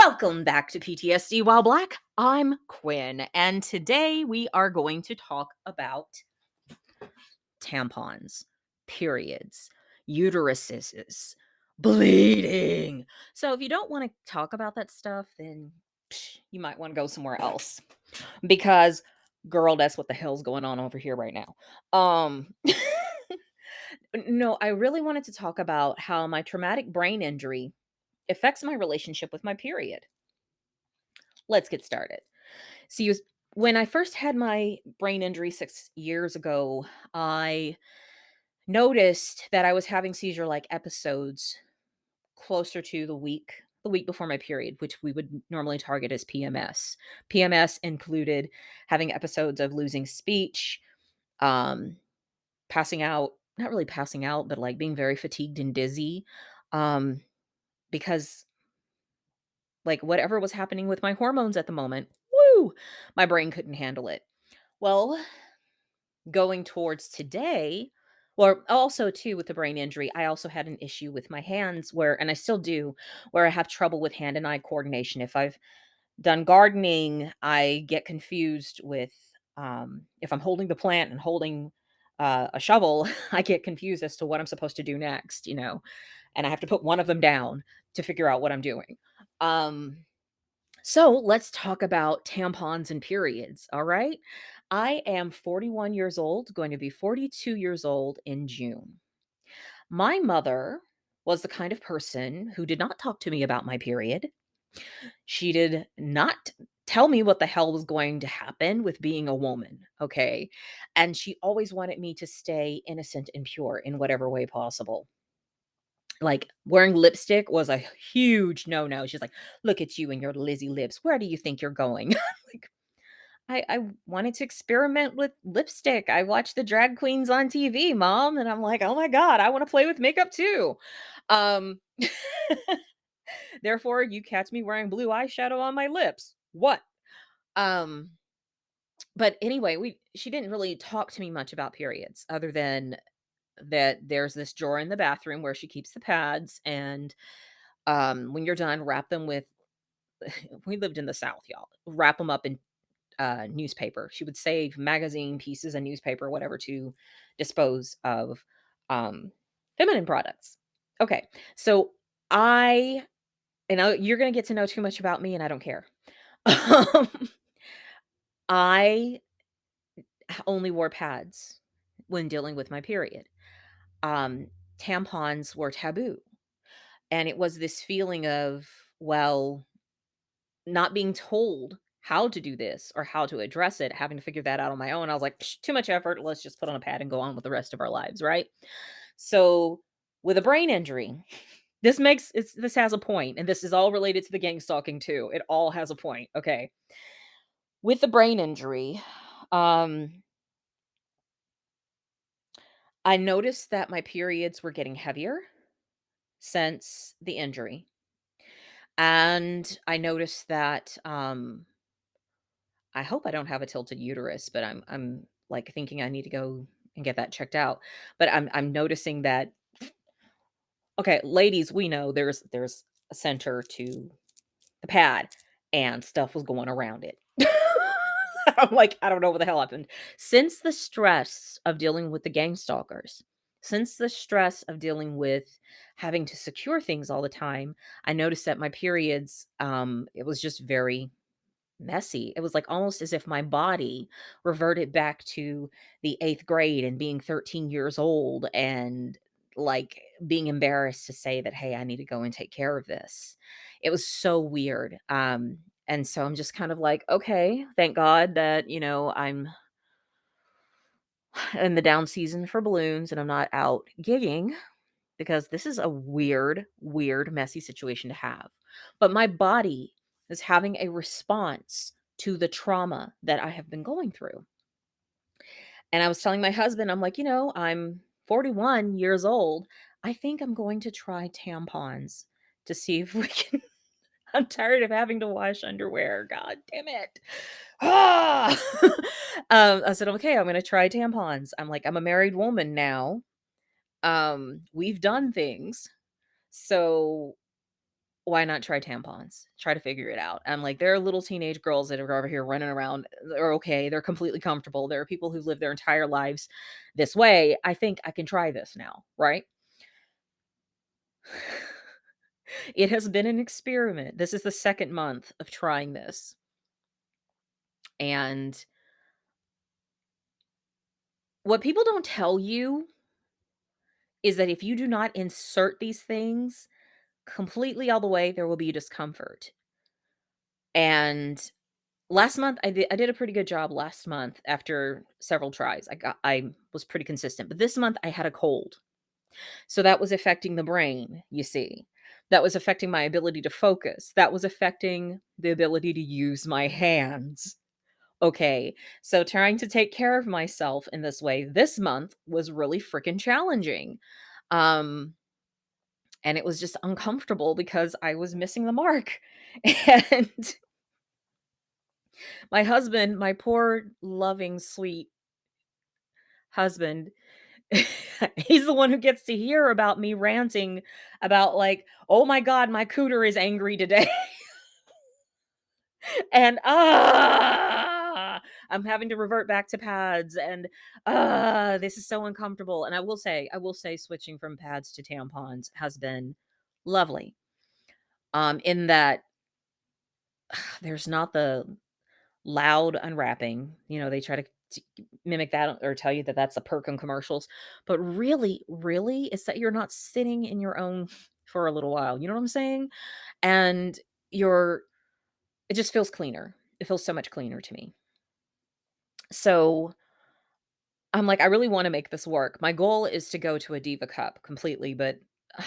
Welcome back to PTSD While Black. I'm Quinn, and today we are going to talk about tampons, periods, uteruses, bleeding. So, if you don't want to talk about that stuff, then you might want to go somewhere else because, girl, that's what the hell's going on over here right now. No, I really wanted to talk about how my traumatic brain injury affects my relationship with my period. Let's get started. See, when I first had my brain injury 6 years ago, I noticed that I was having seizure like episodes closer to the week before my period, which we would normally target as PMS. PMS included having episodes of losing speech, um, passing out, not really passing out, but like being very fatigued and dizzy. Um, because like whatever was happening with my hormones at the moment, woo, my brain couldn't handle it. Well, going towards today, or also too with the brain injury, I also had an issue with my hands where, and I still do, where I have trouble with hand and eye coordination. If I've done gardening, I get confused with if I'm holding the plant and holding a shovel, I get confused as to what I'm supposed to do next, and I have to put one of them down to figure out what I'm doing. Um, so let's talk about tampons and periods. All right. I am 41 years old, going to be 42 years old in June. My mother was the kind of person who did not talk to me about my period. She did not tell me what the hell was going to happen with being a woman. Okay. And she always wanted me to stay innocent and pure in whatever way possible. Like, wearing lipstick was a huge no-no. She's like, "Look at you and your Lizzie lips. Where do you think you're going?" Like, I wanted to experiment with lipstick. I watched the drag queens on TV, mom, and I'm like, "Oh my god, I wanna play with makeup too." Um, therefore, you catch me wearing blue eyeshadow on my lips. What? Um, but anyway, we she didn't really talk to me much about periods other than that there's this drawer in the bathroom where she keeps the pads, and when you're done, wrap them with we lived in the South, y'all. Wrap them up in newspaper. She would save magazine pieces and newspaper, whatever, to dispose of um, feminine products. Okay, so I, you're going to get to know too much about me, and I don't care. Um, I only wore pads when dealing with my period. Um, Tampons were taboo. And it was this feeling of, well, not being told how to do this or how to address it, having to figure that out on my own. I was like, "Psh, too much effort. Let's just put on a pad and go on with the rest of our lives, right?" So, with a brain injury, this has a point, and this is all related to the gang stalking too. It all has a point. Okay. With the brain injury, um, I noticed that my periods were getting heavier since the injury. And I noticed that I hope I don't have a tilted uterus, but I'm like thinking I need to go and get that checked out. But I'm noticing that, okay, ladies, we know there's a center to the pad and stuff was going around it. I'm like, I don't know what the hell happened. Since the stress of dealing with the gang stalkers, since the stress of dealing with having to secure things all the time, I noticed that my periods, it was just very messy. It was like almost as if my body reverted back to the 8th grade and being 13 years old and like being embarrassed to say that, "Hey, I need to go and take care of this." It was so weird. And so I'm just kind of like, "Okay, thank God that, I'm in the down season for balloons and I'm not out gigging because this is a weird, weird, messy situation to have." But my body is having a response to the trauma that I have been going through. And I was telling my husband, I'm like, I'm 41 years old. I think I'm going to try tampons to see if we can. I'm tired of having to wash underwear. God damn it. Ah! I said, okay, I'm going to try tampons. I'm like, I'm a married woman now. We've done things. So why not try tampons? Try to figure it out. I'm like, there are little teenage girls that are over here running around. They're okay. They're completely comfortable. There are people who've lived their entire lives this way. I think I can try this now, right? It has been an experiment. This is the second month of trying this. And what people don't tell you is that if you do not insert these things completely all the way, there will be discomfort. And last month, I did a pretty good job last month after several tries. I was pretty consistent, but this month I had a cold. So that was affecting the brain, you see. That was affecting my ability to focus. That was affecting the ability to use my hands. Okay. So trying to take care of myself in this way this month was really freaking challenging. Um and it was just uncomfortable because I was missing the mark. And my husband, my poor loving sweet husband, he's the one who gets to hear about me ranting about like, "Oh my god, my cooter is angry today." And, I'm having to revert back to pads and, this is so uncomfortable. And I will say switching from pads to tampons has been lovely, in that there's not the loud unwrapping. They try to mimic that or tell you that that's a perk in commercials, but really, it's that you're not sitting in your own for a little while, you know what I'm saying? And you're it just feels cleaner. It feels so much cleaner to me. So, I'm like, "I really wanna make this work." My goal is to go to a Diva Cup completely, but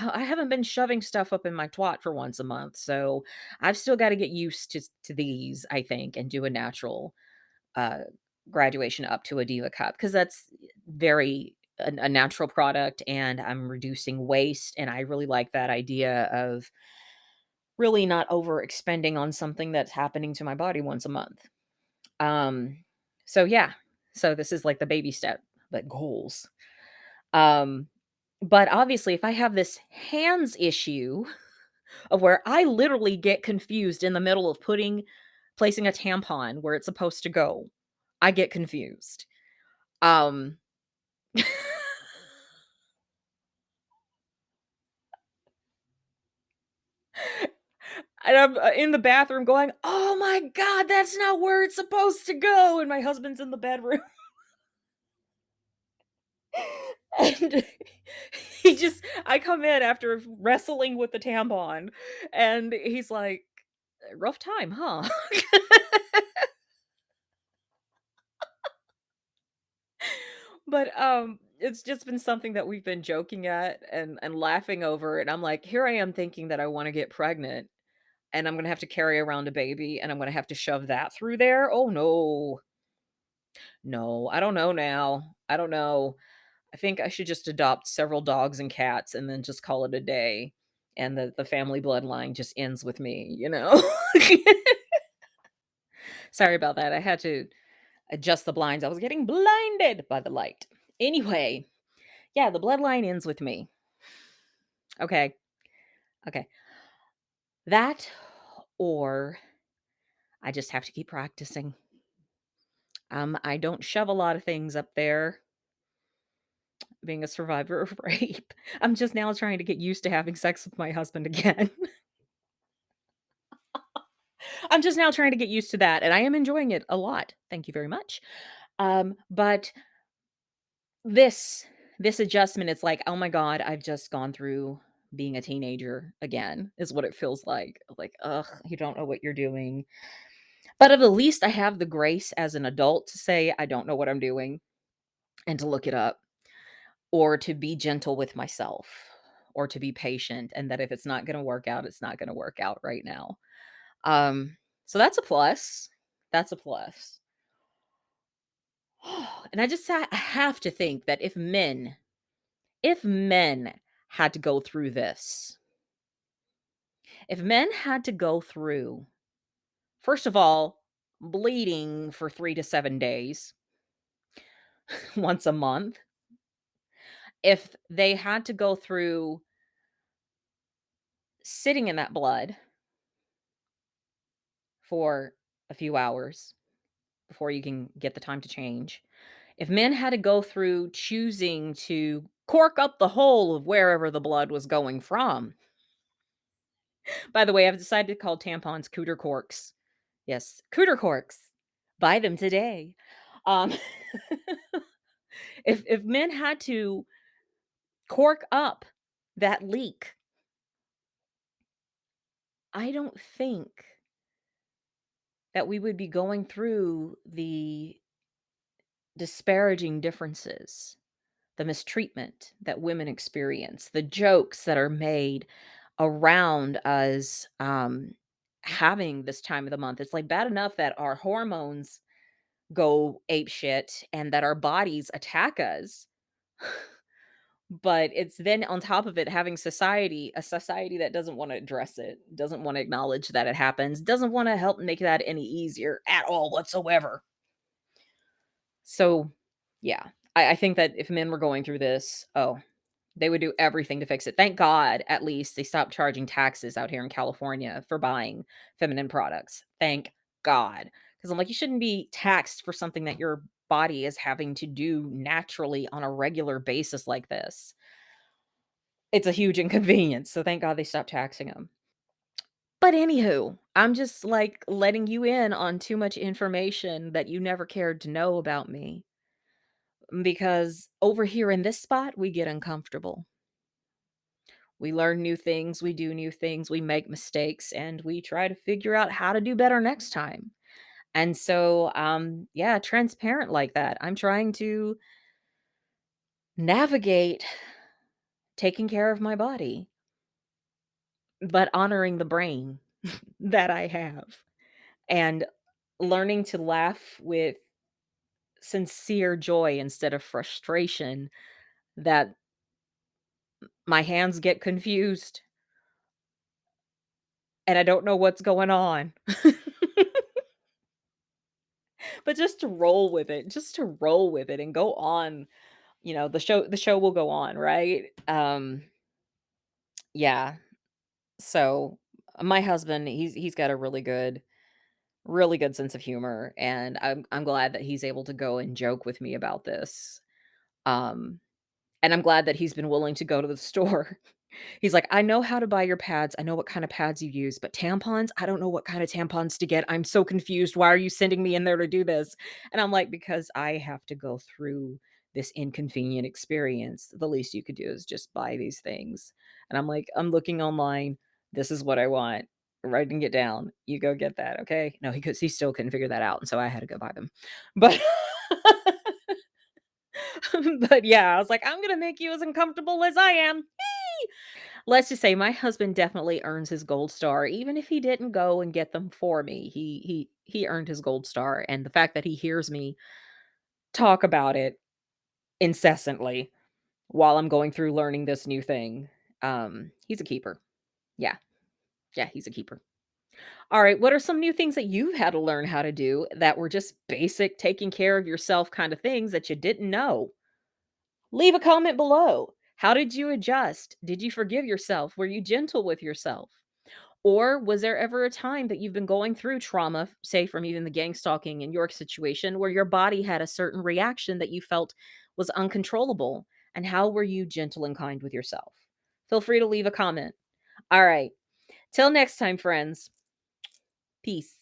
I haven't been shoving stuff up in my twat for once a month, so I've still gotta get used to these, I think, and do a natural uh, graduation up to a Diva Cup because that's very a natural product, and I'm reducing waste, and I really like that idea of really not over expending on something that's happening to my body once a month. Um, so yeah, so this is like the baby step, but goals. Um, but obviously, if I have this hands issue of where I literally get confused in the middle of placing a tampon where it's supposed to go, I get confused. Um, and I'm, in the bathroom going, "Oh my god, that's not where it's supposed to go," and my husband's in the bedroom. And I come in after wrestling with the tampon, and he's like, "Rough time, huh?" But, it's just been something that we've been joking at and laughing over, and I'm like, here I am thinking that I wanna get pregnant, and I'm gonna have to carry around a baby, and I'm gonna have to shove that through there? Oh, no. No, I don't know now. I don't know. I think I should just adopt several dogs and cats and then just call it a day, and the family bloodline just ends with me, you know? Sorry about that. I had to adjust the blinds. I was getting blinded by the light. Anyway, yeah, the bloodline ends with me. Okay. Okay. That or I just have to keep practicing. I don't shove a lot of things up there being a survivor of rape. I'm just now trying to get used to having sex with my husband again. I'm just now trying to get used to that, and I am enjoying it a lot. Thank you very much. But this this adjustment, it's like, "Oh my god, I've just gone through being a teenager again," is what it feels like. Like, "Ugh, you don't know what you're doing." But at the least I have the grace as an adult to say, "I don't know what I'm doing," and to look it up, or to be gentle with myself, or to be patient, and that if it's not gonna work out, it's not gonna work out right now. So that's a plus. That's a plus. And I have to think that if men had to go through this, if men had to go through, first of all, bleeding for 3 to 7 days once a month, if they had to go through sitting in that blood for a few hours before you can get the time to change. If men had to go through choosing to cork up the hole of wherever the blood was going from. By the way, I've decided to call tampons cooter corks. Yes, cooter corks. Buy them today. Um, if men had to cork up that leak, I don't think that we would be going through the disparaging differences, the mistreatment that women experience, the jokes that are made around us having this time of the month. It's like bad enough that our hormones go ape shit and that our bodies attack us. But it's then on top of it having a society that doesn't want to address it, doesn't want to acknowledge that it happens, doesn't want to help make that any easier at all whatsoever. So, yeah, I think that if men were going through this, oh, they would do everything to fix it. Thank God, at least they stopped charging taxes out here in California for buying feminine products. Thank God. Because I'm like, you shouldn't be taxed for something that your body is having to do naturally on a regular basis like this. It's a huge inconvenience. So thank God they stopped taxing them. But anywho, I'm just like letting you in on too much information that you never cared to know about me because over here in this spot, we get uncomfortable. We learn new things, we do new things, we make mistakes, and we try to figure out how to do better next time. And so, yeah, transparent like that. I'm trying to navigate taking care of my body, but honoring the brain that I have and learning to laugh with sincere joy instead of frustration that my hands get confused and I don't know what's going on. But just to roll with it, just to roll with it and go on, the show will go on, right? Yeah. So my husband, he's got a really good sense of humor, and I'm glad that he's able to go and joke with me about this. Um, and I'm glad that he's been willing to go to the store. He's like, "I know how to buy your pads. I know what kind of pads you use, but tampons, I don't know what kind of tampons to get. I'm so confused. Why are you sending me in there to do this?" And I'm like, "Because I have to go through this inconvenient experience. The least you could do is just buy these things." And I'm like, "I'm looking online. This is what I want. Writing it down. You go get that, okay?" No, he still couldn't figure that out, and so I had to go buy them. But but yeah, I was like, "I'm gonna make you as uncomfortable as I am." Let's just say my husband definitely earns his gold star, even if he didn't go and get them for me. He earned his gold star, and the fact that he hears me talk about it incessantly while I'm going through learning this new thing, he's a keeper. Yeah, yeah, he's a keeper. All right, what are some new things that you've had to learn how to do that were just basic taking care of yourself kind of things that you didn't know? Leave a comment below. How did you adjust? Did you forgive yourself? Were you gentle with yourself? Or was there ever a time that you've been going through trauma, say from even the gang stalking in your situation, where your body had a certain reaction that you felt was uncontrollable? And how were you gentle and kind with yourself? Feel free to leave a comment. All right. Till next time, friends. Peace.